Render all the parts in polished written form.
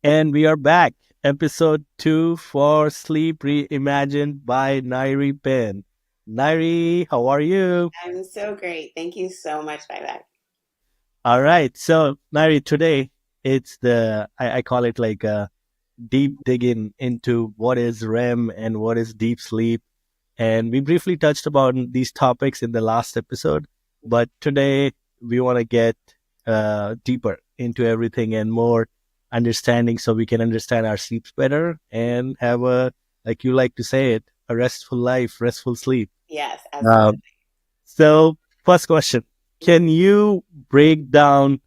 And we are back. Episode 2 for Sleep Reimagined by Nyree Penn. Nyree, how are you? I'm so great. Thank you so much, Vivek. All right. So, Nyree, today I call it like a deep digging into what is REM and what is deep sleep. And we briefly touched about these topics in the last episode. But today we want to get deeper into everything and more understanding so we can understand our sleeps better and have a, like you like to say it, a restful life, restful sleep. Yes, Um, absolutely. so, first question. Can you break down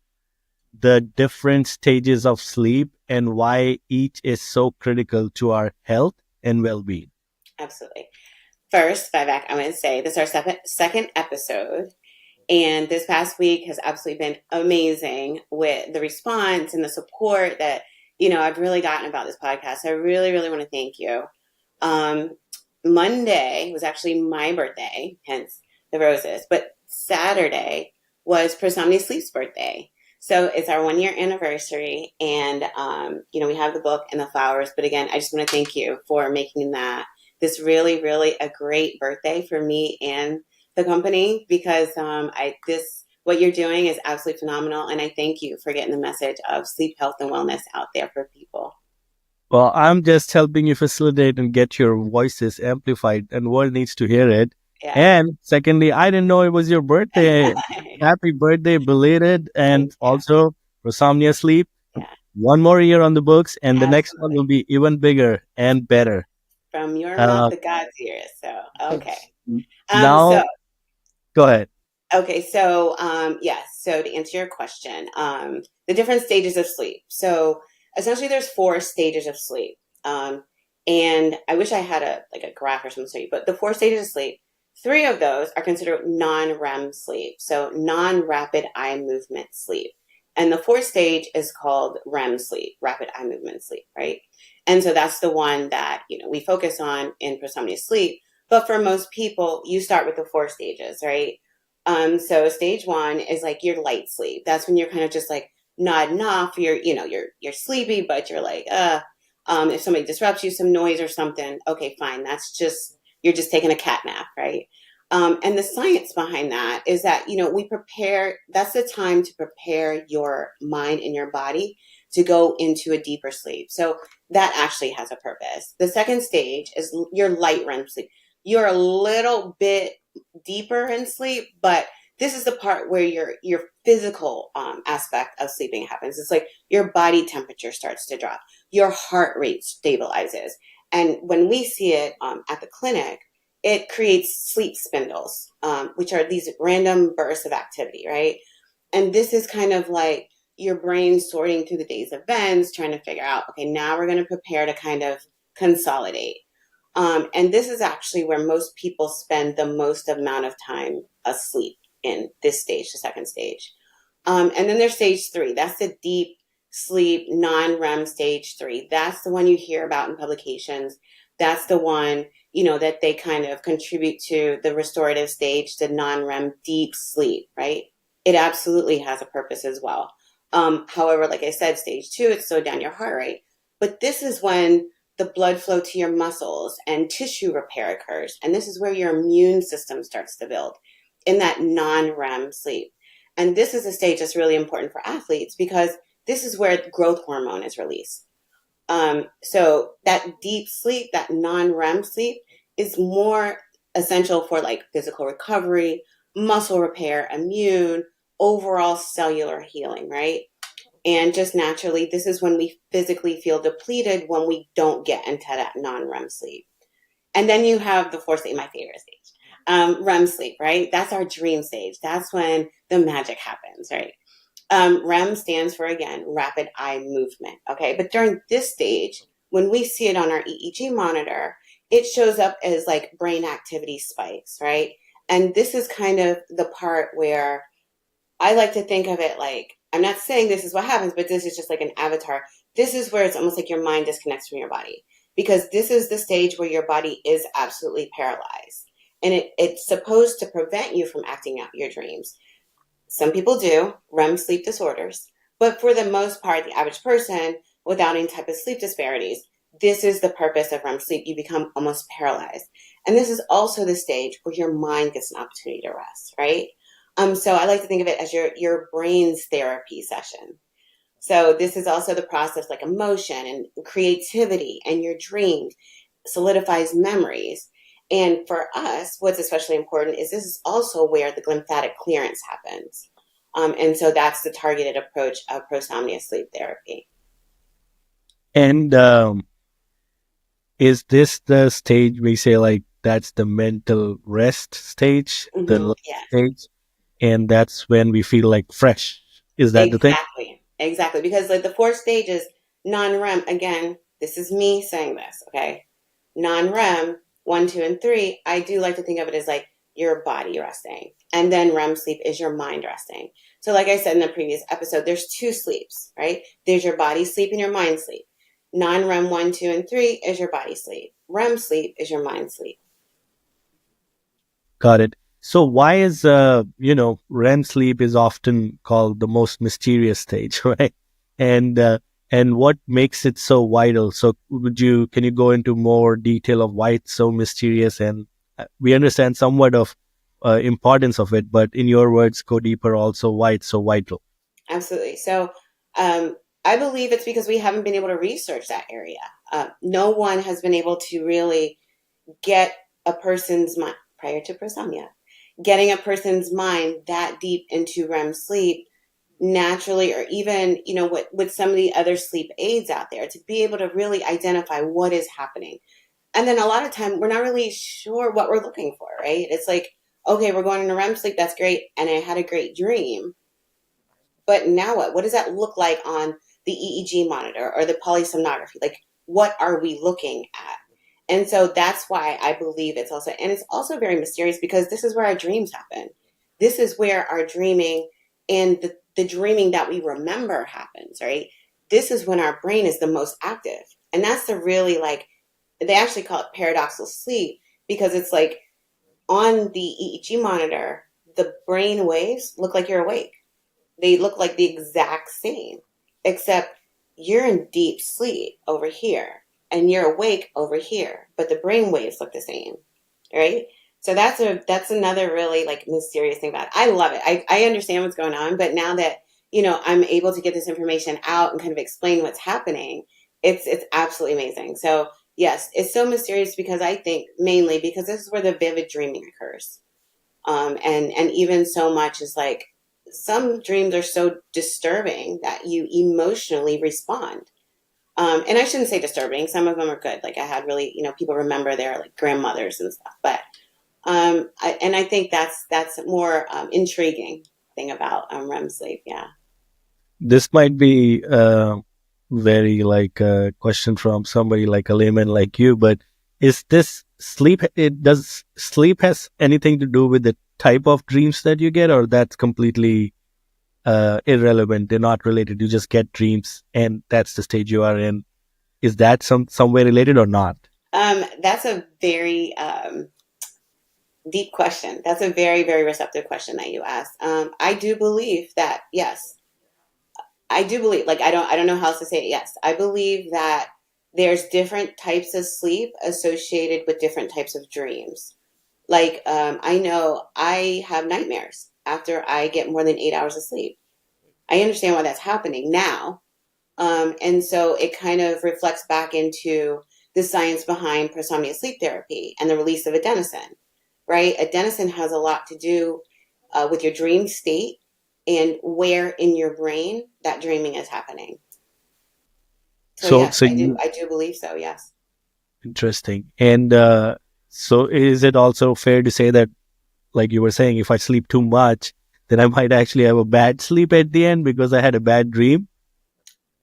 the different stages of sleep and why each is so critical to our health and well being? Absolutely. First, Vivek, I'm going to say this is our second episode. And this past week has absolutely been amazing with the response and the support that, I've really gotten about this podcast. I really, really want to thank you. Um, Monday was actually my birthday, hence the roses. But Saturday was Prosomnia Sleep's birthday. So it's our 1 year anniversary. And, we have the book and the flowers. But again, I just want to thank you for making that this really, really a great birthday for me and the company because what you're doing is absolutely phenomenal. And I thank you for getting the message of sleep health and wellness out there for people. Well, I'm just helping you facilitate and get your voices amplified, and world needs to hear it. Yes. And secondly, I didn't know it was your birthday. Happy birthday, belated, Thank and you. also Prosomnia Sleep. Yeah, One more year on the books, and the next one absolutely. will be even bigger and better. From your mouth Uh, to God's ears. So, okay. So, Now, go ahead. yes. So to answer your question, the different stages of sleep. So essentially there's four stages of sleep. And I wish I had a graph or something to you, but the four stages of sleep, three of those are considered non-REM sleep. So non-rapid eye movement sleep. And the fourth stage is called REM sleep, rapid eye movement sleep, right? And so that's the one that, we focus on in Prosomnia Sleep. But for most people, you start with the four stages, right? So stage one is like your light sleep. That's when you're kind of just like nodding off. You're sleepy, but you're like, if somebody disrupts you, some noise or something, okay, fine. You're just taking a cat nap, right? And the science behind that is that, that's the time to prepare your mind and your body to go into a deeper sleep. So that actually has a purpose. The second stage is your light REM sleep. You're a little bit deeper in sleep, but this is the part where your physical aspect of sleeping happens. It's like your body temperature starts to drop, your heart rate stabilizes, and when we see it at the clinic, it creates sleep spindles, which are these random bursts of activity, right? And this is kind of like your brain sorting through the day's events, trying to figure out, okay, now we're going to prepare to kind of consolidate. And this is actually where most people spend the most amount of time asleep in this stage, the second stage. And then there's stage three. That's the deep sleep, non-REM stage three. That's the one you hear about in publications. That's the one, that they kind of contribute to the restorative stage, the non-REM deep sleep, right? It absolutely has a purpose as well. However, like I said, stage two, it's slow down your heart rate. But this is when the blood flow to your muscles and tissue repair occurs. And this is where your immune system starts to build in that non-REM sleep. And this is a stage that's really important for athletes because this is where growth hormone is released. So that deep sleep, that non-REM sleep, is more essential for like physical recovery, muscle repair, immune, overall cellular healing, right? And just naturally, this is when we physically feel depleted when we don't get into that non-REM sleep. And then you have the fourth stage, my favorite stage, REM sleep, right? That's our dream stage. That's when the magic happens, right? REM stands for, again, rapid eye movement. Okay. But during this stage, when we see it on our EEG monitor, it shows up as like brain activity spikes, right? And this is kind of the part where I like to think of it like, I'm not saying this is what happens, but this is just like an avatar. This is where it's almost like your mind disconnects from your body because this is the stage where your body is absolutely paralyzed. And it's supposed to prevent you from acting out your dreams. Some people do REM sleep disorders, but for the most part, the average person, without any type of sleep disparities. This is the purpose of REM sleep. You become almost paralyzed. And this is also the stage where your mind gets an opportunity to rest, right? So I like to think of it as your brain's therapy session. So this is also the process like emotion and creativity and your dreams solidifies memories. And for us, what's especially important is this is also where the lymphatic clearance happens. And so that's the targeted approach of prosomnia sleep therapy. And is this the stage we say like that's the mental rest stage, the Mm-hmm. last Yeah, stage, and that's when we feel like fresh? Is that the thing? exactly. Exactly. Because like the fourth stage is non-REM. Again, this is me saying this, okay? Non-REM, one, two, and three, I do like to think of it as like your body resting. And then REM sleep is your mind resting. So like I said in the previous episode, there's two sleeps, right? There's your body sleep and your mind sleep. Non-REM one, two, and three is your body sleep. REM sleep is your mind sleep. Got it. So why is REM sleep is often called the most mysterious stage, right? And and what makes it so vital? So can you go into more detail of why it's so mysterious? And we understand somewhat of importance of it, but in your words, go deeper also why it's so vital. Absolutely. So um, I believe it's because we haven't been able to research that area. No one has been able to really get a person's mind prior to prosomnia, getting a person's mind that deep into REM sleep naturally, or even with some of the other sleep aids out there to be able to really identify what is happening. And then a lot of time we're not really sure what we're looking for, right? It's like, okay, we're going into REM sleep, that's great, and I had a great dream, but now what? What does that look like on the EEG monitor or the polysomnography? Like, what are we looking at? And so that's why I believe it's also very mysterious because this is where our dreams happen. This is where our dreaming and the dreaming that we remember happens, right? This is when our brain is the most active. And that's the really like, they actually call it paradoxical sleep because it's like on the EEG monitor, the brain waves look like you're awake. They look like the exact same, except you're in deep sleep over here and you're awake over here, but the brain waves look the same, right? So that's another really like mysterious thing about it. I love it. I understand what's going on, but now that I'm able to get this information out and kind of explain what's happening, it's absolutely amazing. So yes, it's so mysterious because I think mainly because this is where the vivid dreaming occurs. And even so much is like some dreams are so disturbing that you emotionally respond. And I shouldn't say disturbing. Some of them are good. Like I had really, people remember their like grandmothers and stuff. But I think that's more intriguing thing about REM sleep. Yeah. This might be very like a question from somebody like a layman like you, but is this sleep? It does sleep has anything to do with the type of dreams that you get, or that's completely irrelevant? They're not related. You just get dreams, and that's the stage you are in. Is that some way related or not? That's a very deep question. That's a very, very receptive question that you asked. I do believe that, yes, I do believe, like, I don't know how else to say it. Yes, I believe that there's different types of sleep associated with different types of dreams. Like, I know I have nightmares after I get more than 8 hours of sleep. I understand why that's happening now. And so it kind of reflects back into the science behind prosomnia sleep therapy and the release of adenosine, right? Adenosine has a lot to do with your dream state and where in your brain that dreaming is happening. So So, yes, so I do. you I do believe so. Yes. interesting. And so, is it also fair to say that, like you were saying, if I sleep too much, then I might actually have a bad sleep at the end because I had a bad dream?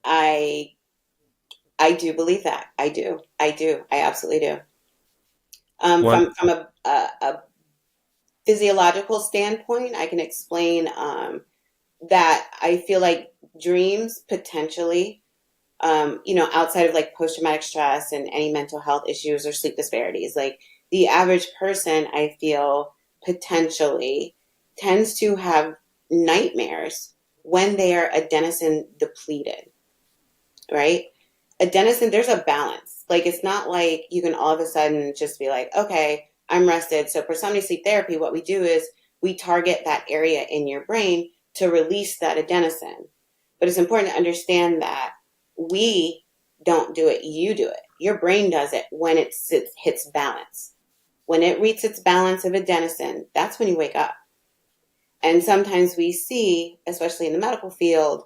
I I do believe that. I do. I do. I absolutely do. One, From a physiological standpoint, I can explain that I feel like dreams potentially, outside of like post traumatic stress and any mental health issues or sleep disparities, like the average person, I feel potentially tends to have nightmares when they are adenosine depleted, right? adenosine, there's a balance. Like it's not like you can all of a sudden just be like, okay, I'm rested. So for Prosomnia sleep therapy, what we do is we target that area in your brain to release that adenosine. But it's important to understand that we don't do it, you do it. Your brain does it when it hits balance. When it reaches its balance of adenosine, that's when you wake up. And sometimes we see, especially in the medical field,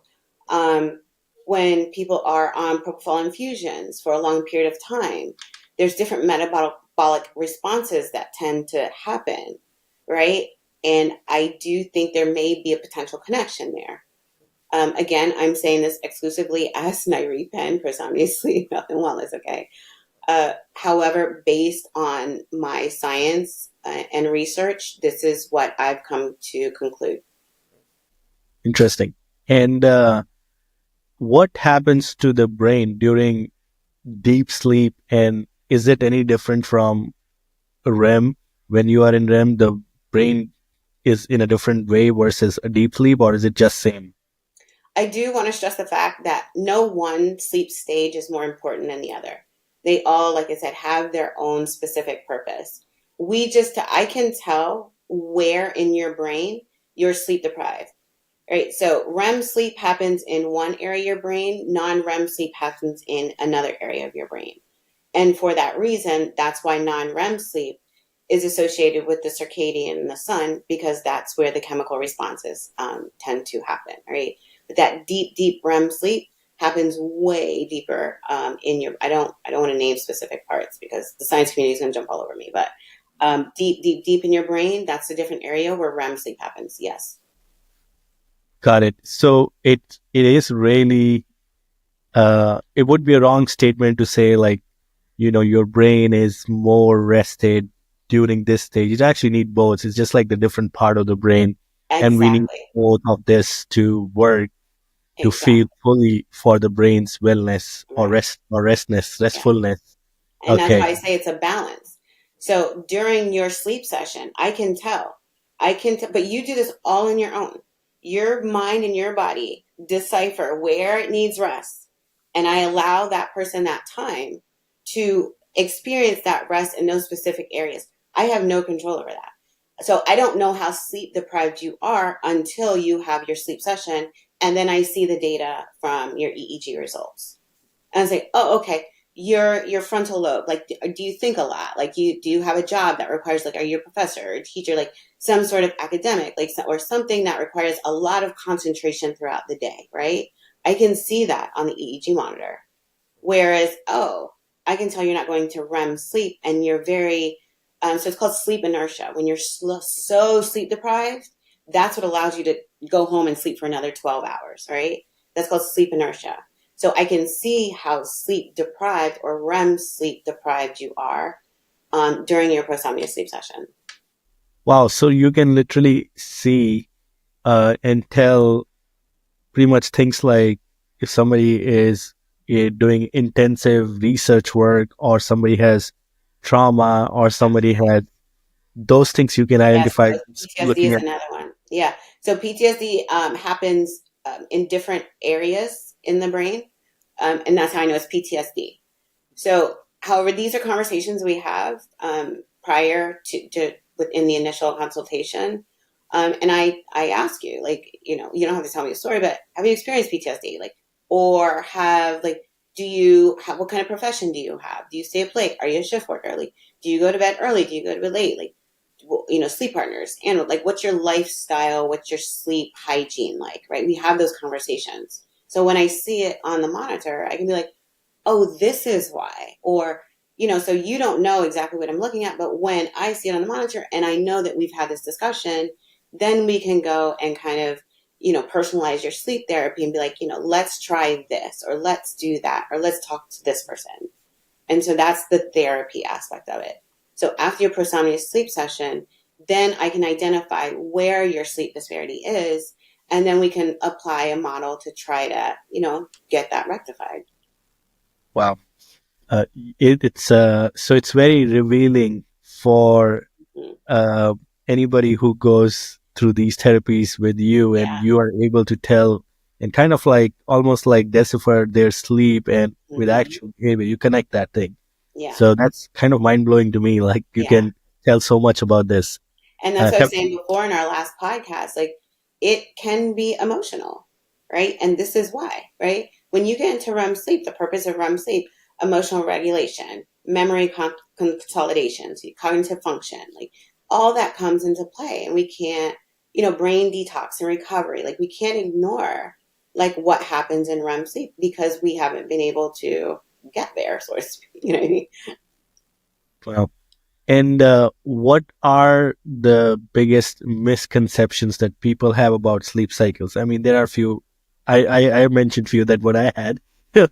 um, when people are on propofol infusions for a long period of time, there's different metabolic responses that tend to happen, right? And I do think there may be a potential connection there. Again, I'm saying this exclusively as Nyree Penn, Prosomnia Sleep, Health and Wellness, okay? However, based on my science and research, this is what I've come to conclude. Interesting. And what happens to the brain during deep sleep? And is it any different from REM? When you are in REM, the brain is in a different way versus a deep sleep, or is it just same? I do want to stress the fact that no one sleep stage is more important than the other. They all, like I said, have their own specific purpose. I can tell where in your brain you're sleep deprived. Right. So REM sleep happens in one area of your brain, non-REM sleep happens in another area of your brain. And for that reason, that's why non-REM sleep is associated with the circadian and the sun, because that's where the chemical responses tend to happen, right? But that deep REM sleep happens way deeper in your. I don't want to name specific parts because the science community is going to jump all over me. But deep in your brain, that's a different area where REM sleep happens. Yes. Got it. So it is really it would be a wrong statement to say like, your brain is more rested during this stage. It actually need both. It's just like the different part of the brain, and we need Exactly. both of this to work to feel Exactly. fully for the brain's wellness or Right. Yeah. restfulness. And that's Okay. why I say it's a balance. So during your sleep session, but you do this all on your own. Your mind and your body decipher where it needs rest. And I allow that person that time to experience that rest in those specific areas. I have no control over that. So I don't know how sleep deprived you are until you have your sleep session. And then I see the data from your EEG results. And I say, oh, okay, your frontal lobe, like, do you think a lot? Like, do you have a job that requires, like, are you a professor or a teacher, like some sort of academic, like, or something that requires a lot of concentration throughout the day, right? I can see that on the EEG monitor. Whereas, oh, I can tell you're not going to REM sleep and you're very, so it's called sleep inertia. When you're so sleep deprived, that's what allows you to go home and sleep for another 12 hours, right? That's called sleep inertia. So I can see how sleep deprived or REM sleep deprived you are during your prosomnia sleep session. Wow. So you can literally see and tell pretty much things like if somebody is doing intensive research work, or somebody has trauma, or somebody had those things you can Yes, identify so just PTSD looking is at. another one. Yeah. So PTSD happens in different areas in the brain, and that's how I know it's PTSD. So, however, these are conversations we have prior to within the initial consultation. And I ask you, like, you don't have to tell me a story, but have you experienced PTSD? Like, or have, like, do you have, what kind of profession do you have? Do you stay up late? Are you a shift worker? Like, do you go to bed early? Do you go to bed late? Like, sleep partners, and like, what's your lifestyle? What's your sleep hygiene like, right? We have those conversations. So when I see it on the monitor, I can be like, oh, this is why. Or, so you don't know exactly what I'm looking at, but when I see it on the monitor and I know that we've had this discussion, then we can go and kind of, personalize your sleep therapy and be like, let's try this, or let's do that, or let's talk to this person. And so that's the therapy aspect of it. So after your prosomnia sleep session, then I can identify where your sleep disparity is, and then we can apply a model to try to, get that rectified. Wow. So it's very revealing for Mm. uh, anybody who goes through these therapies with you, and Yeah. you are able to tell and kind of like almost like decipher their sleep and with Hmm. actual behavior. You connect that thing. Yeah. So that's kind of mind blowing to me. Like you Yeah. can tell so much about this. And that's what I was Have, saying before in our last podcast. Like, it can be emotional, right? And this is why, right? When you get into REM sleep, the purpose of REM sleep, emotional regulation, memory consolidation, so cognitive function, like all that comes into play. And we can't, brain detox and recovery, like we can't ignore like what happens in REM sleep because we haven't been able to get there, so to speak. You know what I mean? well, and what are the biggest misconceptions that people have about sleep cycles? I mean, there are a few. I mentioned few that what I had,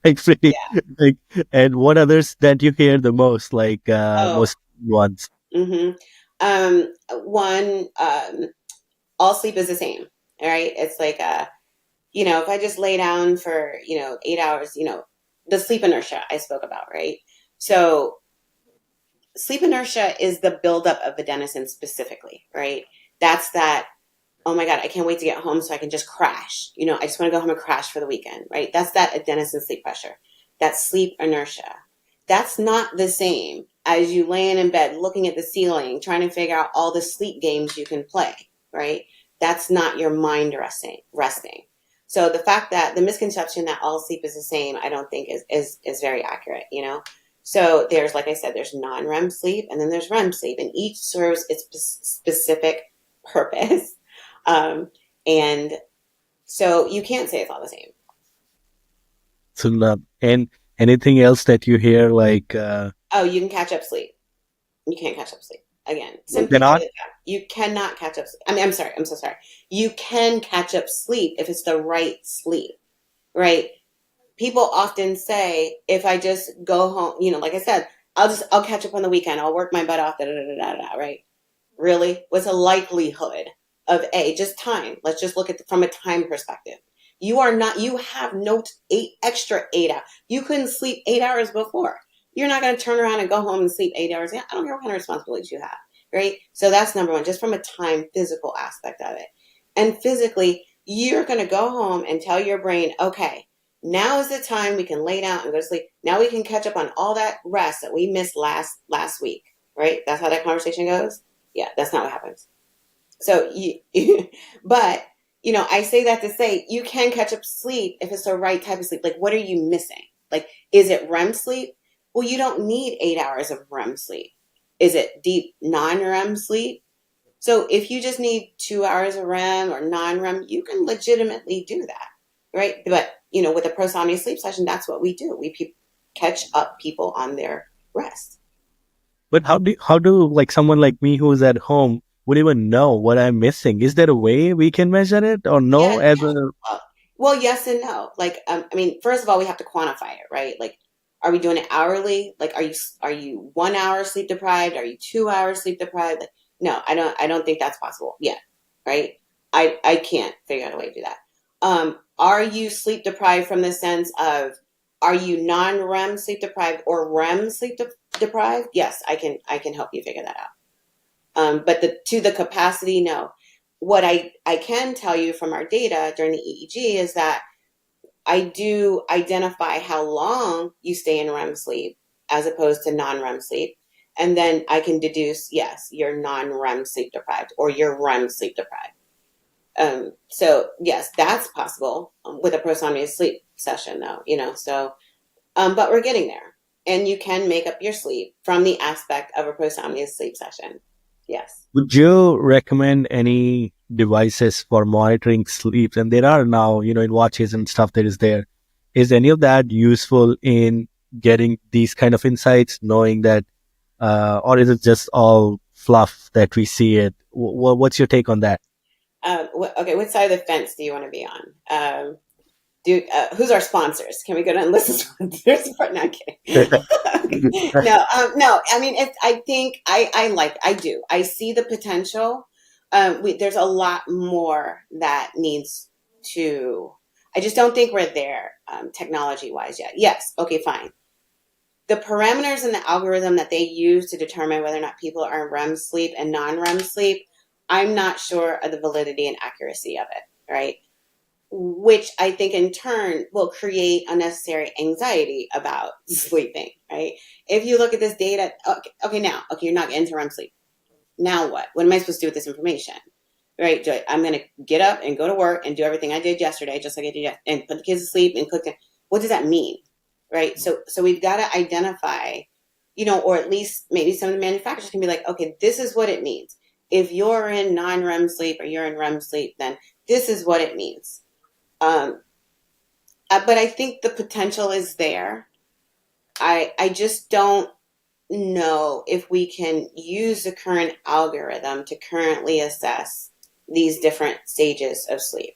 like pretty, like, and what others that you hear the most, like Oh, most ones. mm-hmm. One, all sleep is the same. All right. It's like, if I just lay down for, 8 hours, the sleep inertia I spoke about, right? So sleep inertia is the buildup of adenosine specifically, right? That's that, oh my God, I can't wait to get home so I can just crash. I just want to go home and crash for the weekend, right? That's that adenosine sleep pressure. That's sleep inertia. That's not the same as you laying in bed, looking at the ceiling, trying to figure out all the sleep games you can play, right? That's not your mind resting. So the fact that the misconception that all sleep is the same, I don't think is very accurate, So there's, like I said, there's non-REM sleep and then there's REM sleep, and each serves its specific purpose. And so you can't say it's all the same. So, and anything else that you hear, like Oh, you can catch up sleep. You can't catch up sleep. Again, you simply put cannot. it down. You cannot catch up sleep. I mean, I'm sorry. I'm so sorry. You can catch up sleep if it's the right sleep, right? People often say, if I just go home, like I said, I'll catch up on the weekend. I'll work my butt off, da, da, da, da, da, right? Really? What's a likelihood of just time? Let's just look at from a time perspective. You have no 8 hours. You couldn't sleep 8 hours before. You're not going to turn around and go home and sleep 8 hours. Yeah, I don't care what kind of responsibilities you have, right? So that's number one, just from a time physical aspect of it. And physically, you're going to go home and tell your brain, okay, now is the time we can lay down and go to sleep. Now we can catch up on all that rest that we missed last week, right? That's how that conversation goes. Yeah, that's not what happens. So but I say that to say you can catch up sleep if it's the right type of sleep. Like, what are you missing? Like, is it REM sleep? Well, you don't need 8 hours of REM sleep. Is it deep non-REM sleep? So if you just need 2 hours of REM or non-REM, you can legitimately do that, right? But with a Prosomnia sleep session, that's what we do. We catch up people on their rest. But how do like someone like me who's at home would even know what I'm missing? Is there a way we can measure it or no? Yeah, As yeah. a Well, yes and no. Like, I mean, first of all, we have to quantify it, right? Like, are we doing it hourly? Like, are you 1 hour sleep deprived? Are you 2 hours sleep deprived? Like, no, I don't think that's possible yet, right? I can't figure out a way to do that. Are you sleep deprived from the sense of, are you non-REM sleep deprived or REM sleep deprived? Yes, I can help you figure that out. But to the capacity, no. What I can tell you from our data during the EEG is that I do identify how long you stay in REM sleep as opposed to non-REM sleep. And then I can deduce, yes, you're non-REM sleep deprived or you're REM sleep deprived. So yes, that's possible with a prosomnia sleep session though, so, but we're getting there, and you can make up your sleep from the aspect of a prosomnia sleep session. Yes. would you recommend any devices for monitoring sleep? And there are now, in watches and stuff that is there. Is any of that useful in getting these kind of insights, knowing that, or is it just all fluff that we see it? What's your take on that? Okay, which side of the fence do you want to be on? Who's our sponsors? Can we go down and list the sponsors? No, I'm kidding. No. I mean, I think I do. I see the potential. There's a lot more that needs to. I just don't think we're there, technology wise yet. Yes. Okay. Fine. The parameters in the algorithm that they use to determine whether or not people are in REM sleep and non-REM sleep, I'm not sure of the validity and accuracy of it. Right. which I think in turn will create unnecessary anxiety about sleeping, right? If you look at this data, okay, now, okay, you're not getting to REM sleep. Now what? What am I supposed to do with this information? Right? I'm going to get up and go to work and do everything I did yesterday, just like I did yesterday, and put the kids to sleep and cook them. What does that mean? Right? So we've got to identify, or at least maybe some of the manufacturers can be like, okay, this is what it means. If you're in non-REM sleep or you're in REM sleep, then this is what it means. But I think the potential is there. I just don't know if we can use the current algorithm to currently assess these different stages of sleep.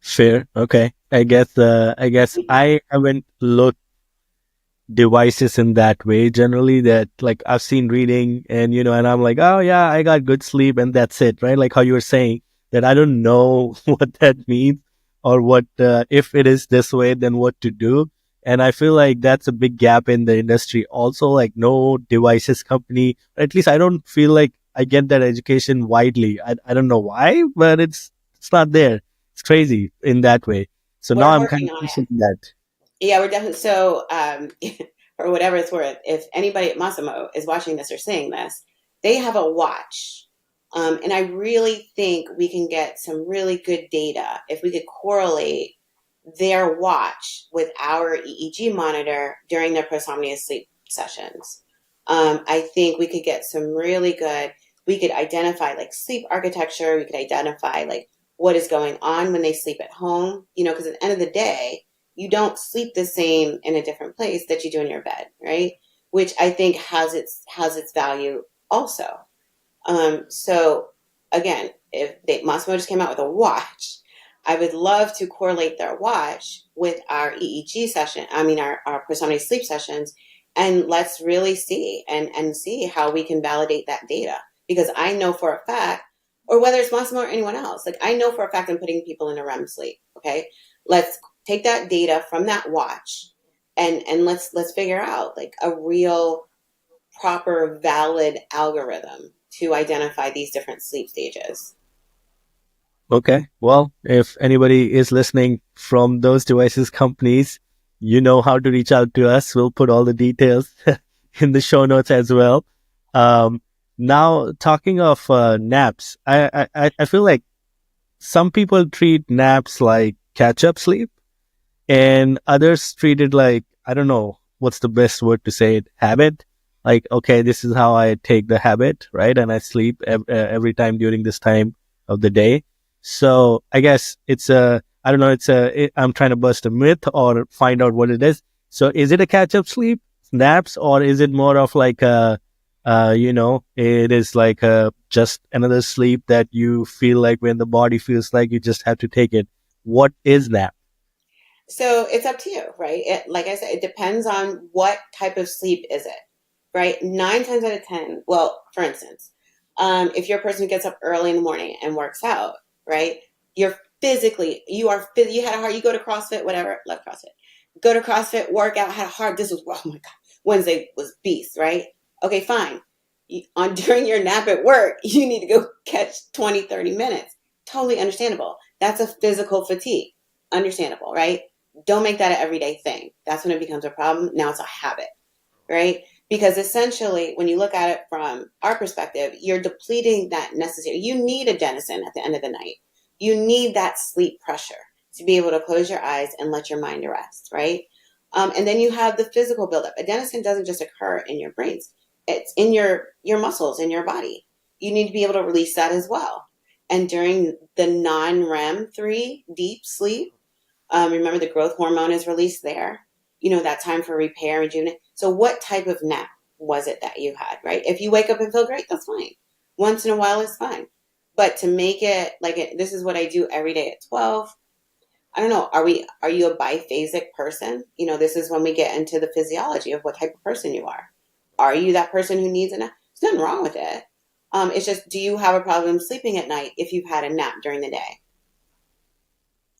Fair. Okay. I guess I haven't looked devices in that way generally, that like I've seen reading and and I'm like, oh yeah, I got good sleep and that's it, right? Like how you were saying that I don't know what that means, or what if it is this way, then what to do. And I feel like that's a big gap in the industry also, like no devices company, at least I don't feel like I get that education widely. I don't know why, but it's not there. It's crazy in that way. So now We're I'm kind working of on it. pushing that. Yeah, we're definitely so. For whatever it's worth, if anybody at Massimo is watching this or seeing this, they have a watch, and I really think we can get some really good data if we could correlate their watch with our EEG monitor during their Prosomnia Sleep sessions. I think we could get some really good. We could identify like sleep architecture. We could identify like what is going on when they sleep at home. Because at the end of the day, you don't sleep the same in a different place that you do in your bed, right? Which I think has its value also. So again, if Massimo just came out with a watch, I would love to correlate their watch with our EEG session. I mean, our Prosomnia sleep sessions, and let's really see and see how we can validate that data. Because I know for a fact, or whether it's Massimo or anyone else, like I know for a fact I'm putting people in a REM sleep. Okay, let's take that data from that watch, and let's figure out like a real proper valid algorithm to identify these different sleep stages. Okay. Well, if anybody is listening from those devices companies, you know how to reach out to us. We'll put all the details in the show notes as well. Um, Now, talking of naps, I feel like some people treat naps like catch up sleep, and others treat it like, I don't know what's the best word to say it, habit. Like, okay, this is how I take the habit, right? And I sleep every time during this time of the day. So I guess it's I don't know, I'm trying to bust a myth or find out what it is. So is it a catch up sleep, naps, or is it more of like it is like just another sleep that you feel like when the body feels like you just have to take it? What is nap? So it's up to you, right? Like I said, it depends on what type of sleep is it, right? 9 times out of 10, well, for instance, if you're a person who gets up early in the morning and works out, right? You had a hard, you go to CrossFit, whatever, love CrossFit. Go to CrossFit, work out, had a hard, this was, oh my God, Wednesday was beast, right? Okay, fine. During your nap at work, you need to go catch 20, 30 minutes. Totally understandable. That's a physical fatigue. Understandable, right? Don't make that an everyday thing. That's when it becomes a problem. Now it's a habit, right? Because essentially, when you look at it from our perspective, you're depleting that necessary. You need adenosine at the end of the night. You need that sleep pressure to be able to close your eyes and let your mind rest, right? And then you have the physical buildup. Adenosine doesn't just occur in your brains; it's in your muscles, in your body. You need to be able to release that as well. And during the non-REM 3 deep sleep, remember, the growth hormone is released there. That time for repair and rejuvenate. So what type of nap was it that you had, right? If you wake up and feel great, that's fine. Once in a while is fine. But to make it like this is what I do every day at 12. I don't know. Are you a biphasic person? This is when we get into the physiology of what type of person you are. Are you that person who needs a nap? There's nothing wrong with it. It's just, do you have a problem sleeping at night if you've had a nap during the day?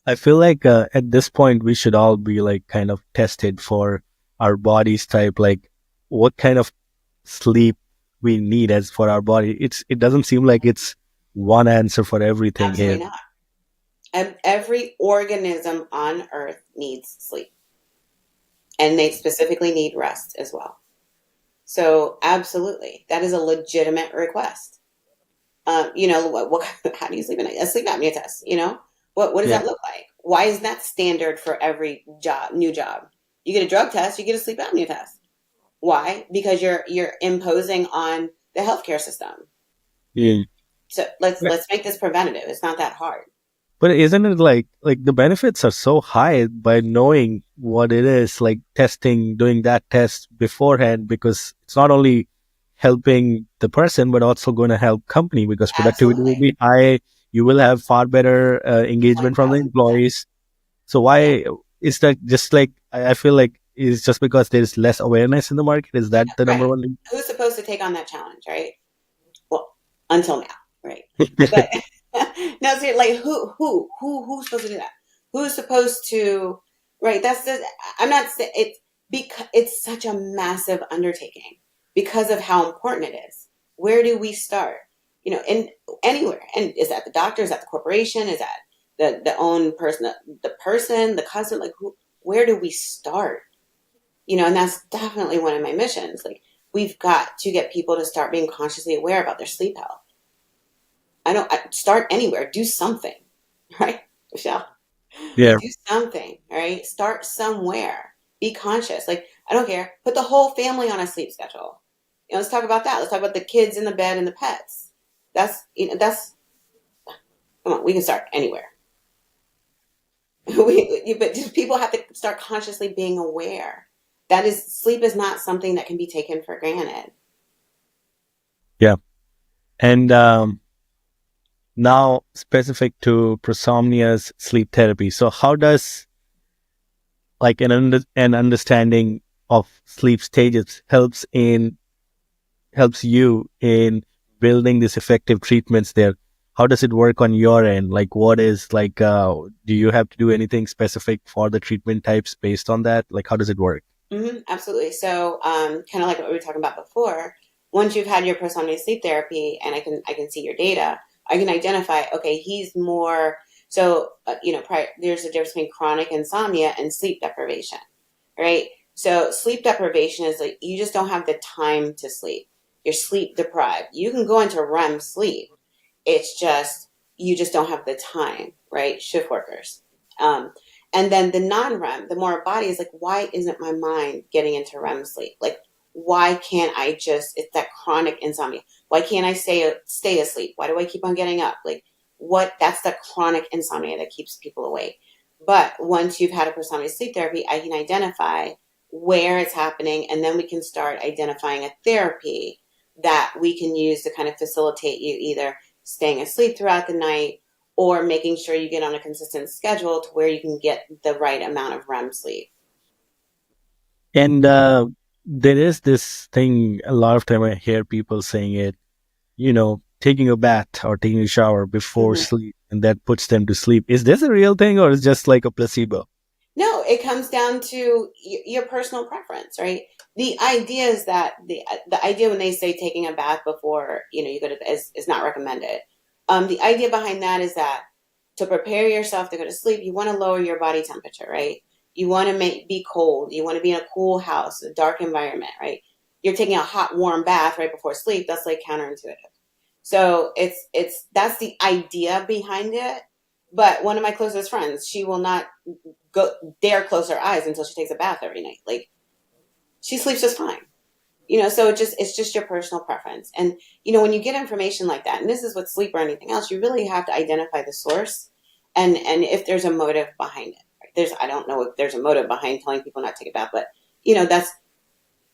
I feel like at this point we should all be like kind of tested for our body's type, like what kind of sleep we need as for our body. It doesn't seem like it's one answer for everything here. Absolutely not. And every organism on Earth needs sleep, and they specifically need rest as well. So, absolutely, that is a legitimate request. How do you sleep at night? A sleep apnea test. What does Yeah. that look like? Why is that standard for every new job? You get a drug test, you get a sleep apnea test. Why? Because you're imposing on the healthcare system. Yeah. So let's make this preventative. It's not that hard. But isn't it like the benefits are so high by knowing what it is, like testing, doing that test beforehand, because it's not only helping the person, but also going to help company because productivity will Absolutely. be high. You will have far better engagement from the 1000%. employees. So Yeah. why is that just like, I feel like it's just because there's less awareness in the market? Is that the number Right. one thing? Who's supposed to take on that challenge, right? Well, until now, right? But no, see, like who's supposed to do that? Who's supposed to? Right. That's the. I'm not saying it's because it's such a massive undertaking because of how important it is. Where do we start? In anywhere. And is that the doctor? Is that the corporation? Is that the own person? The customer? Like who? Where do we start? And that's definitely one of my missions. Like we've got to get people to start being consciously aware about their sleep health. I start anywhere, do something, right, Michelle? Yeah. Do something, all right? Start somewhere. Be conscious. Like I don't care. Put the whole family on a sleep schedule. Let's talk about that. Let's talk about the kids in the bed and the pets. That's come on. We can start anywhere. But just people have to start consciously being aware. That is, sleep is not something that can be taken for granted. Yeah. And now specific to prosomnia's sleep therapy. So how does like an understanding of sleep stages helps you in building these effective treatments there? How does it work on your end? Like what is like do you have to do anything specific for the treatment types based on that? Like how does it work? Absolutely. So, kind of like what we were talking about before. Once you've had your Prosomnia sleep therapy, and I can see your data, I can identify. Okay, he's more. So, there's a difference between chronic insomnia and sleep deprivation, right? So, sleep deprivation is like you just don't have the time to sleep. You're sleep deprived. You can go into REM sleep. It's just you just don't have the time, right? Shift workers. Um, and then the non-REM, the more body is like, why isn't my mind getting into REM sleep? Like, why can't I just? It's that chronic insomnia. Why can't I stay asleep? Why do I keep on getting up? Like, what? That's the chronic insomnia that keeps people awake. But once you've had a Prosomnia sleep therapy, I can identify where it's happening, and then we can start identifying a therapy that we can use to kind of facilitate you either staying asleep throughout the night or making sure you get on a consistent schedule to where you can get the right amount of REM sleep. And there is this thing a lot of time I hear people saying it, taking a bath or taking a shower before Mm-hmm. sleep, and that puts them to sleep. Is this a real thing or is it just like a placebo? No, it comes down to your personal preference, right? The idea is that the idea when they say taking a bath before you go to is not recommended. The idea behind that is that to prepare yourself to go to sleep, you want to lower your body temperature, right? You want to be cold. You want to be in a cool house, a dark environment, right? You're taking a hot, warm bath right before sleep. That's like counterintuitive. So it's that's the idea behind it. But one of my closest friends, she will not go dare close her eyes until she takes a bath every night. Like she sleeps just fine. So it's just your personal preference. And when you get information like that, and this is with sleep or anything else, you really have to identify the source and if there's a motive behind it. I don't know if there's a motive behind telling people not to take a bath, but that's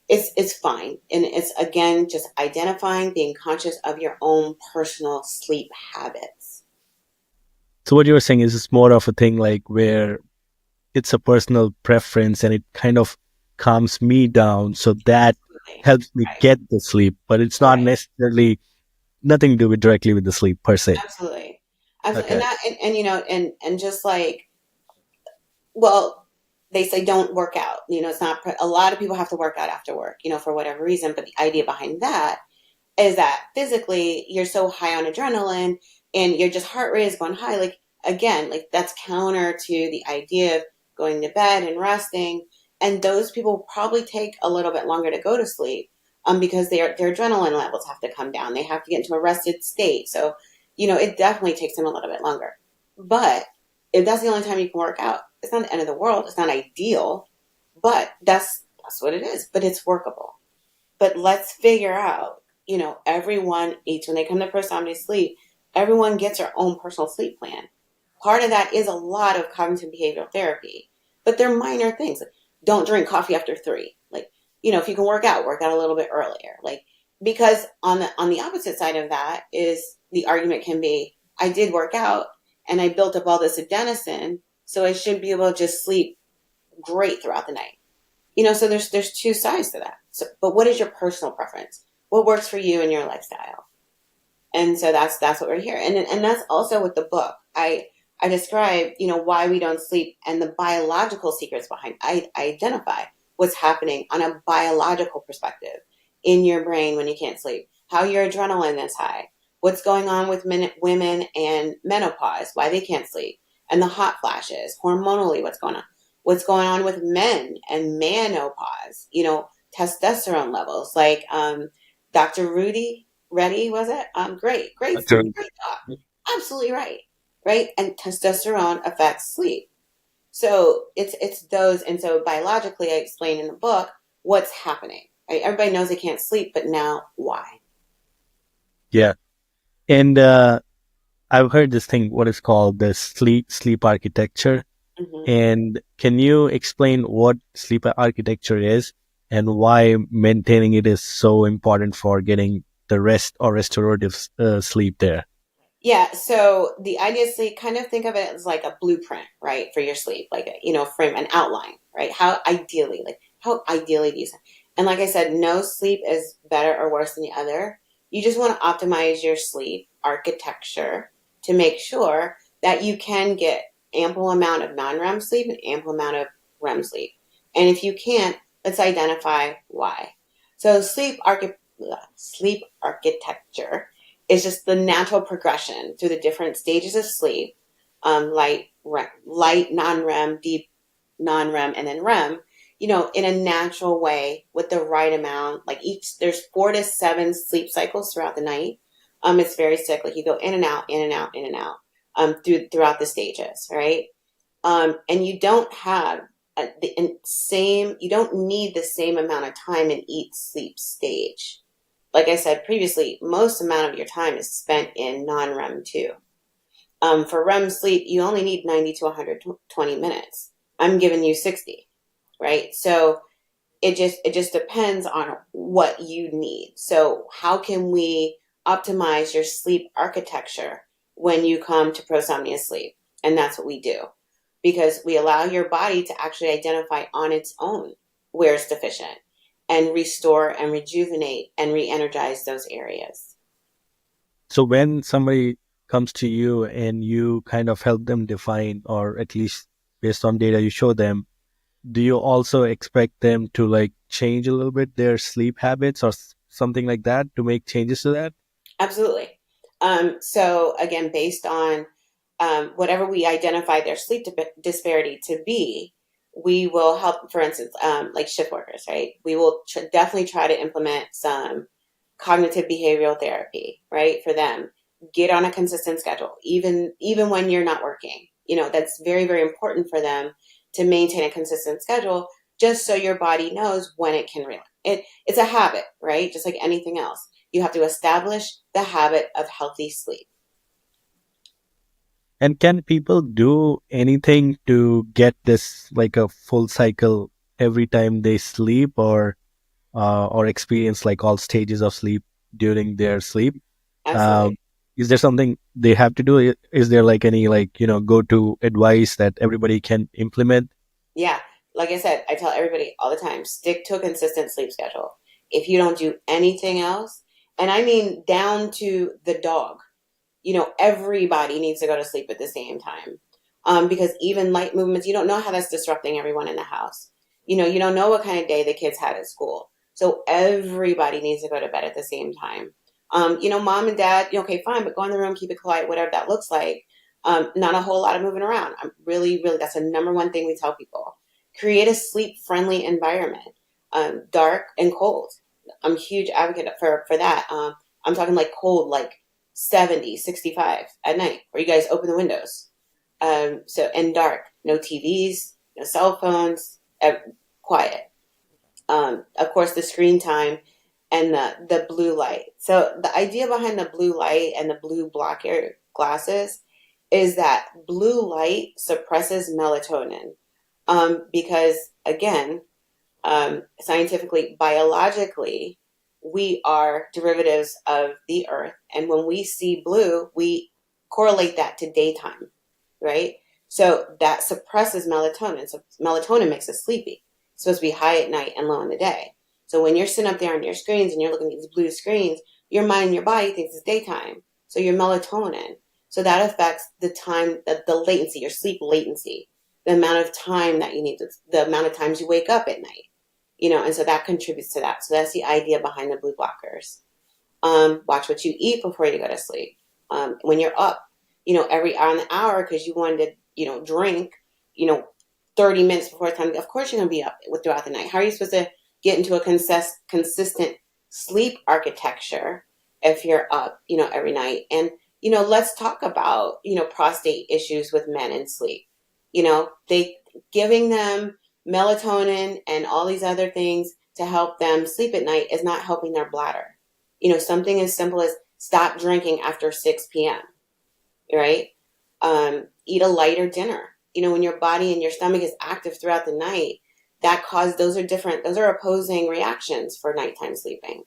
it's fine. And it's again just identifying, being conscious of your own personal sleep habits. So what you're saying is it's more of a thing like where it's a personal preference and it kind of calms me down. So that Absolutely. helps me Right. get the sleep, but it's not Right. necessarily nothing to do with directly with the sleep per se. Absolutely. Absolutely. And Okay. that and and just like, well, they say don't work out. It's not a lot of people have to work out after work, for whatever reason, but the idea behind that is that physically you're so high on adrenaline and your just heart rate is going high. Like again, like that's counter to the idea of going to bed and resting. And those people probably take a little bit longer to go to sleep because their adrenaline levels have to come down. They have to get into a rested state. So, it definitely takes them a little bit longer. But if that's the only time you can work out, it's not the end of the world. It's not ideal, but that's what it is. But it's workable. But let's figure out, everyone each when they come to Prosomnia Sleep, everyone gets their own personal sleep plan. Part of that is a lot of cognitive behavioral therapy, but they're minor things. Like, don't drink coffee after 3. Like, if you can work out a little bit earlier. Like, because on the opposite side of that is the argument can be, I did work out and I built up all this adenosine, so I should be able to just sleep great throughout the night. So there's two sides to that. So, but what is your personal preference? What works for you and your lifestyle? And so that's what we're here. And that's also with the book. I describe, why we don't sleep and the biological secrets behind. I identify what's happening on a biological perspective in your brain when you can't sleep, how your adrenaline is high, what's going on with women and menopause, why they can't sleep, and the hot flashes, hormonally, what's going on with men and menopause, testosterone levels, like Dr. Rudy Reddy, was it? Great Sure. talk. Absolutely right. Right. And testosterone affects sleep. So it's those. And so biologically, I explain in the book what's happening. Right? Everybody knows they can't sleep, but now why? Yeah. And I've heard this thing, what is called the sleep architecture. Mm-hmm. And can you explain what sleep architecture is and why maintaining it is so important for getting the rest or restorative sleep there? Yeah, so the idea is to kind of think of it as like a blueprint, right, for your sleep, like frame, an outline, right? How ideally do you sleep? And like I said, no sleep is better or worse than the other. You just want to optimize your sleep architecture to make sure that you can get ample amount of non-REM sleep and ample amount of REM sleep. And if you can't, let's identify why. So sleep architecture is just the natural progression through the different stages of sleep, light, non-REM, deep non-REM, and then REM, in a natural way with the right amount. Like there's 4 to 7 sleep cycles throughout the night. It's very cyclic. You go in and out, in and out, in and out, throughout the stages, right? And you don't have you don't need the same amount of time in each sleep stage. Like I said previously, most amount of your time is spent in non-REM too. For REM sleep, you only need 90 to 120 minutes. I'm giving you 60, right? So it just depends on what you need. So how can we optimize your sleep architecture when you come to Prosomnia Sleep? And that's what we do, because we allow your body to actually identify on its own where it's deficient and restore and rejuvenate and re-energize those areas. So when somebody comes to you and you kind of help them define, or at least based on data you show them, do you also expect them to like change a little bit their sleep habits or something like that to make changes to that? Absolutely. So again, based on whatever we identify their sleep disparity to be, we will help, for instance, like shift workers, right? We will definitely try to implement some cognitive behavioral therapy, right, for them. Get on a consistent schedule, even when you're not working. That's very, very important for them to maintain a consistent schedule, just so your body knows when it can relax. It's a habit, right? Just like anything else. You have to establish the habit of healthy sleep. And can people do anything to get this like a full cycle every time they sleep, or experience like all stages of sleep during their sleep? Absolutely. Um, is there something they have to do? Is there like any like go to advice that everybody can implement? Yeah. Like I said, I tell everybody all the time, stick to a consistent sleep schedule. If you don't do anything else, and I mean down to the dog, everybody needs to go to sleep at the same time. Because even light movements, you don't know how that's disrupting everyone in the house. You don't know what kind of day the kids had at school. So everybody needs to go to bed at the same time. Mom and dad, okay, fine, but go in the room, keep it quiet, whatever that looks like. Not a whole lot of moving around. I'm really, really, that's the number one thing we tell people. Create a sleep friendly environment, dark and cold. I'm a huge advocate for that. I'm talking like cold, like 70, 65 at night, where you guys open the windows. And dark, no TVs, no cell phones, quiet. Of course, the screen time and the blue light. So the idea behind the blue light and the blue blocker glasses is that blue light suppresses melatonin, because again, scientifically, biologically, we are derivatives of the earth, and when we see blue, we correlate that to daytime, right? So that suppresses melatonin. So melatonin makes us sleepy. It's supposed to be high at night and low in the day. So when you're sitting up there on your screens and you're looking at these blue screens, your mind and your body thinks it's daytime. So your melatonin. So that affects the time, the latency, your sleep latency, the amount of time that you need, the amount of times you wake up at night, and so that contributes to that. So that's the idea behind the blue blockers. Watch what you eat before you go to sleep. When you're up, every hour on the hour because you wanted to, drink, 30 minutes before it's time, of course you're going to be up throughout the night. How are you supposed to get into a consistent sleep architecture if you're up, every night? And, let's talk about, prostate issues with men in sleep. They giving them melatonin and all these other things to help them sleep at night is not helping their bladder. Something as simple as stop drinking after 6 p.m., right? Eat a lighter dinner. When your body and your stomach is active throughout the night, those are opposing reactions for nighttime sleeping.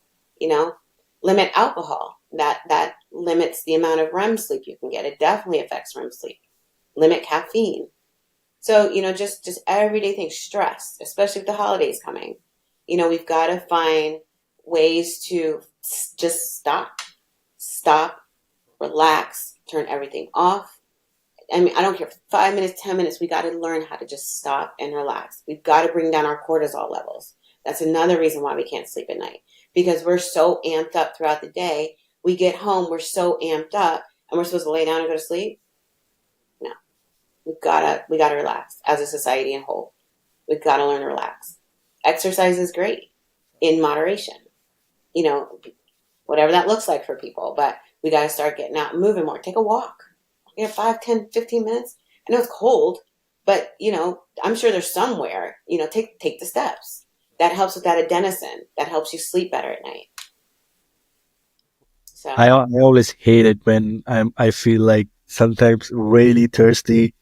Limit alcohol. That limits the amount of REM sleep you can get. It definitely affects REM sleep. Limit caffeine. So, just everyday things, stress, especially with the holidays coming. We've got to find ways to just stop, relax, turn everything off. I mean, I don't care, 5 minutes, 10 minutes, we got to learn how to just stop and relax. We've got to bring down our cortisol levels. That's another reason why we can't sleep at night, because we're so amped up throughout the day. We get home, we're so amped up, and we're supposed to lay down and go to sleep. No, we gotta relax as a society in whole. We've got to learn to relax. Exercise is great in moderation, whatever that looks like for people, but we got to start getting out and moving more. Take a walk. 5, 10, 15 minutes. I know it's cold, but I'm sure there's somewhere, take the steps. That helps with that adenosine. That helps you sleep better at night. So I always hate it when I feel like sometimes really thirsty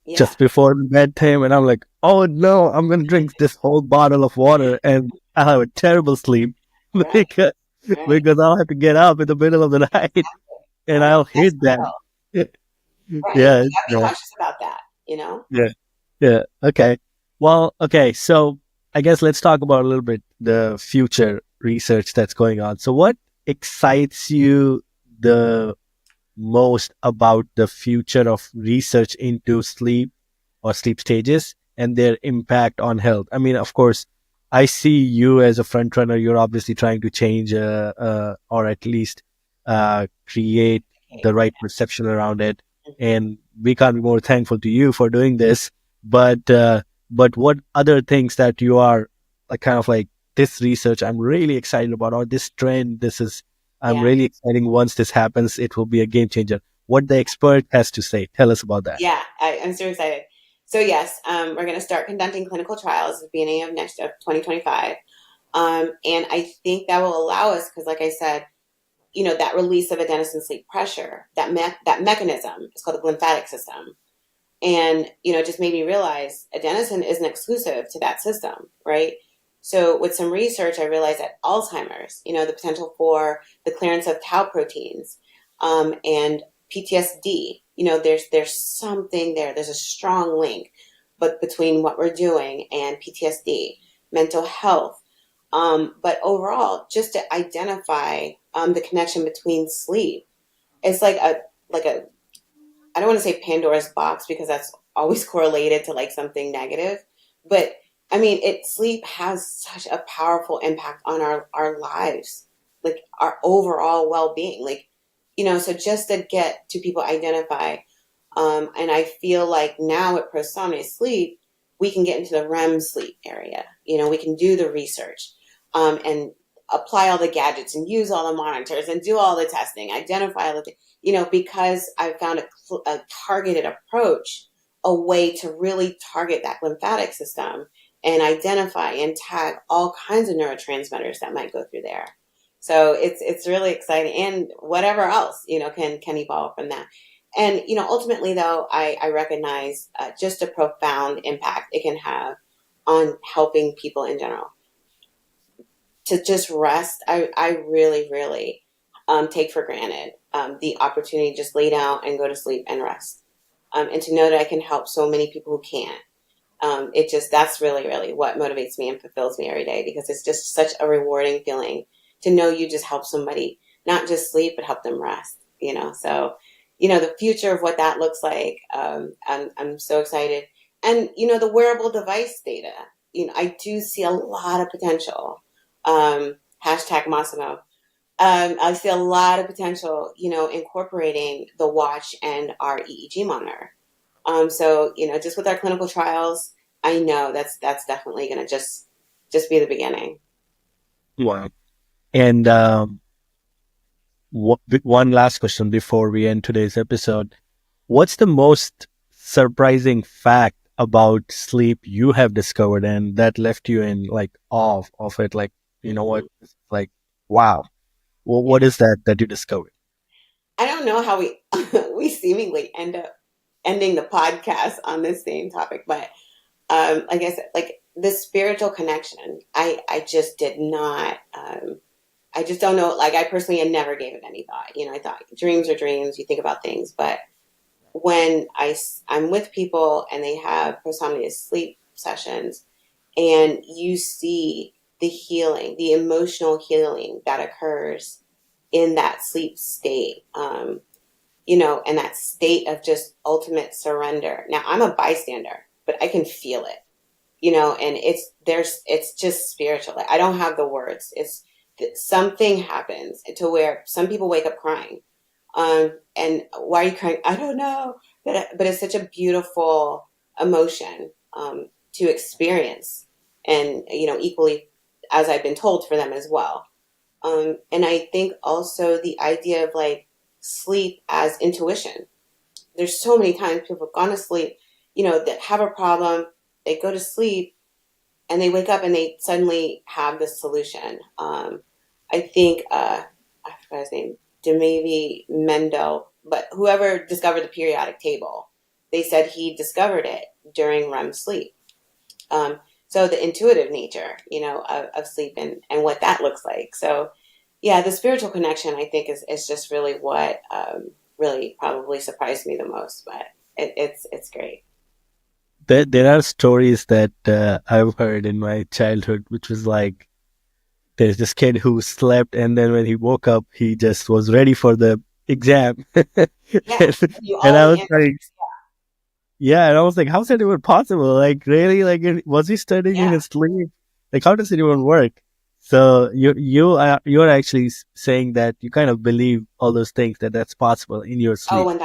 yeah, just before bedtime, and I'm like, oh no, I'm gonna drink this whole bottle of water, and I'll have a terrible sleep right, because right, I'll have to get up in the middle of the night, and right. I'll That's hate that. real, right? Yeah, You gotta be yeah, conscious about that. yeah, yeah. Okay. Well, okay. So I guess let's talk about a little bit the future research that's going on. So what excites you the most about the future of research into sleep or sleep stages and their impact on health? I mean, of course, I see you as a front runner. You're obviously trying to change or at least create the right perception around it. And we can't be more thankful to you for doing this. But what other things that you are like, kind of like this research I'm really excited about, or this trend, I'm Yeah, really exciting. Once this happens, it will be a game changer. What the expert has to say. Tell us about that. yeah. I'm so excited. So yes, we're going to start conducting clinical trials at the beginning of 2025. And I think that will allow us, because like I said, that release of adenosine sleep pressure, that mechanism is called the lymphatic system. And, it just made me realize adenosine isn't exclusive to that system, right? So with some research, I realized that Alzheimer's, the potential for the clearance of tau proteins, and PTSD, there's something there. There's a strong link, but between what we're doing and PTSD, mental health, but overall, just to identify the connection between sleep, it's like a I don't want to say Pandora's box because that's always correlated to like something negative, but I mean, sleep has such a powerful impact on our lives. like our overall well-being. Like, so just to get to people identify, and I feel like now at Prosomnia Sleep, we can get into the REM sleep area. We can do the research, and apply all the gadgets and use all the monitors and do all the testing, identify all the, because I found a targeted approach, a way to really target that lymphatic system and identify and tag all kinds of neurotransmitters that might go through there. So it's really exciting, and whatever else can evolve from that. And ultimately, though, I recognize just a profound impact it can have on helping people in general. To just rest, I really, really take for granted the opportunity to just lay down and go to sleep and rest, and to know that I can help so many people who can't. That's really, really what motivates me and fulfills me every day, because it's just such a rewarding feeling to know you just help somebody not just sleep, but help them rest, so, the future of what that looks like. I'm so excited. And, the wearable device data, I do see a lot of potential. Hashtag Massimo. I see a lot of potential, incorporating the watch and our EEG monitor. So, just with our clinical trials, I know that's definitely going to just be the beginning. Wow. And one last question before we end today's episode. What's the most surprising fact about sleep you have discovered and that left you in like awe of it? Like, what, like, wow. Well, what is that you discovered? I don't know how we seemingly end up ending the podcast on this same topic, but like I said, like the spiritual connection, I just did not. I just don't know. Like I personally had never gave it any thought. I thought dreams are dreams. You think about things, but when I'm with people and they have Prosomnia Sleep sessions, and you see the healing, the emotional healing that occurs in that sleep state, and that state of just ultimate surrender. Now I'm a bystander, but I can feel it, and it's just spiritual. Like, I don't have the words. It's something happens to where some people wake up crying. And why are you crying? I don't know, but it's such a beautiful emotion, to experience, and, equally, as I've been told, for them as well. And I think also the idea of like sleep as intuition. There's so many times people have gone to sleep, that have a problem, they go to sleep and they wake up and they suddenly have this solution. I think, I forgot his name, maybe Mendel, but whoever discovered the periodic table, they said he discovered it during REM sleep. So the intuitive nature, of sleep and what that looks like. So yeah, the spiritual connection, I think, is just really what really probably surprised me the most, but it's great. There are stories that I've heard in my childhood, which was like, there's this kid who slept, and then when he woke up, he just was ready for the exam. Yeah, and I was like, yeah, and I was like, how's that even possible? Like, really? Like, was he studying in yeah. his sleep? Like, how does it even work? So you're actually saying that you kind of believe all those things, that's possible in your Oh, sleep.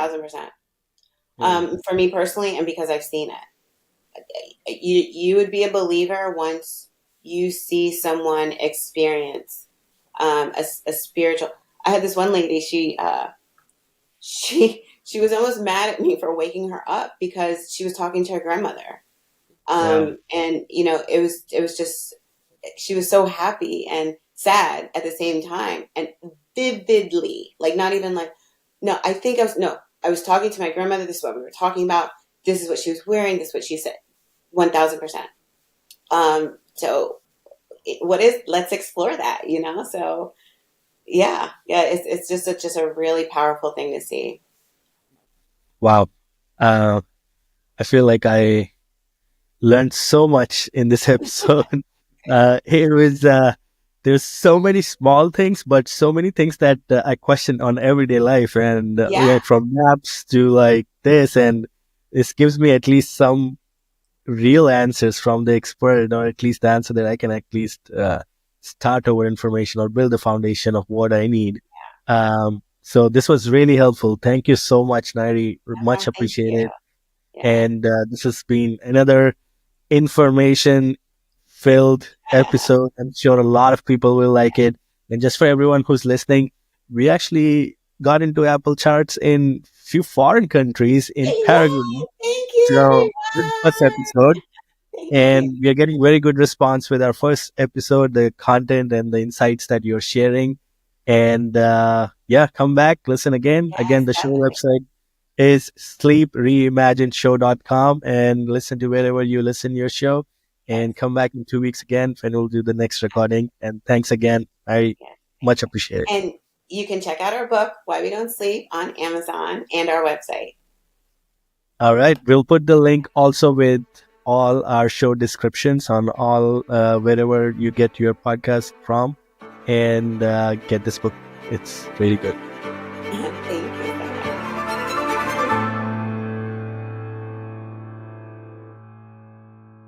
1000%. For me personally, and because I've seen it, you would be a believer once you see someone experience a spiritual. I had this one lady. She was almost mad at me for waking her up because she was talking to her grandmother. Wow. And it was just, she was so happy and sad at the same time, and vividly, like not even like, no, I was talking to my grandmother. This is what we were talking about. This is what she was wearing. This is what she said. 1000%. So let's explore that, So yeah, it's just a really powerful thing to see. Wow. I feel like I learned so much in this episode. It was there's so many small things, but so many things that I question on everyday life, and Yeah. from naps to like this, and this gives me at least some real answers from the expert, or at least the answer that I can at least start over information or build the foundation of what I need. So this was really helpful. Thank you so much, Nyree. Much Oh, thank you. appreciated. Yeah. And this has been another information filled episode. I'm sure a lot of people will like it. And just for everyone who's listening, we actually got into Apple charts in few foreign countries in Yay! Paraguay. Thank you, So this is the first everyone. episode, Thank you. and we are getting very good response with our first episode, the content and the insights that you're sharing. And yeah, come back, listen again. Yes, Again, the show definitely. website is sleepreimaginedshow.com, and listen to wherever you listen your show, Yes, and come back in 2 weeks again and we'll do the next recording. And thanks again. I yes. Thank much you. appreciate it. And you can check out our book, Why We Don't Sleep, on Amazon and our website. All right. We'll put the link also with all our show descriptions on all wherever you get your podcast from, and get this book. It's really good. Thank you so much.